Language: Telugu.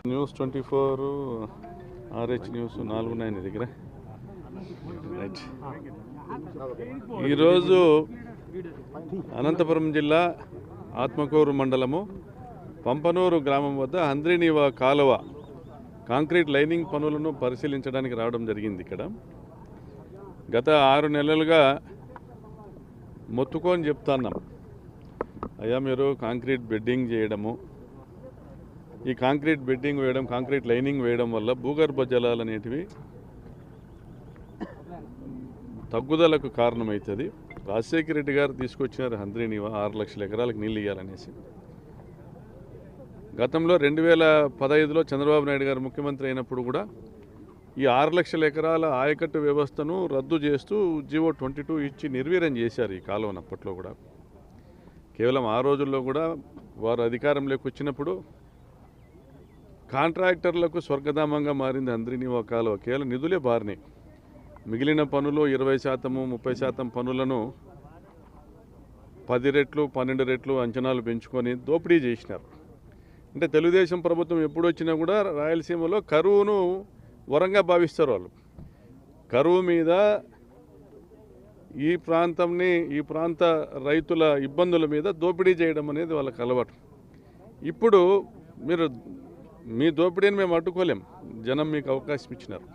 న్యూస్ 24 RH న్యూస్ 4 దగ్గర రైట్. ఈరోజు అనంతపురం జిల్లా ఆత్మకూరు మండలము పంపనూరు గ్రామం వద్ద హంద్రీనీవా కాలువ కాంక్రీట్ లైనింగ్ పనులను పరిశీలించడానికి రావడం జరిగింది. ఇక్కడ గత 6 నెలలుగా మొత్తుకొని చెప్తున్నాం, అయ్యా మీరు కాంక్రీట్ బెడ్డింగ్ చేయడము, ఈ కాంక్రీట్ బెడ్డింగ్ వేయడం, కాంక్రీట్ లైనింగ్ వేయడం వల్ల భూగర్భ జలాలు అనేటివి తగ్గుదలకు కారణమవుతుంది. రాజశేఖర రెడ్డి గారు తీసుకొచ్చినారు హంద్రీనీవా 6 లక్షల ఎకరాలకు నీళ్ళు ఇవ్వాలనేసి. గతంలో 2015లో చంద్రబాబు నాయుడు గారు ముఖ్యమంత్రి అయినప్పుడు కూడా ఈ 6 లక్షల ఎకరాల ఆయకట్టు వ్యవస్థను రద్దు చేస్తూ జీవో 22 ఇచ్చి నిర్వీర్యం చేశారు ఈ కాలువను. అప్పట్లో కూడా కేవలం ఆ రోజుల్లో కూడా వారు అధికారంలోకి వచ్చినప్పుడు కాంట్రాక్టర్లకు స్వర్గధామంగా మారింది హంద్రీనీవా కాలువ. కేవలం నిధులే బారినాయి. మిగిలిన పనులు 20%, 30% పనులను 10 రెట్లు 12 రెట్లు అంచనాలు పెంచుకొని దోపిడీ చేసినారు. అంటే తెలుగుదేశం ప్రభుత్వం ఎప్పుడు వచ్చినా కూడా రాయలసీమలో కరువును వరంగా భావిస్తారు వాళ్ళు. కరువు మీద ఈ ప్రాంత రైతుల ఇబ్బందుల మీద దోపిడీ చేయడం అనేది వాళ్ళకి అలవాటు. ఇప్పుడు మీరు మీ దోపిడీని మేము అడ్డుకోలేం, జనం మీకు అవకాశం ఇచ్చినారు.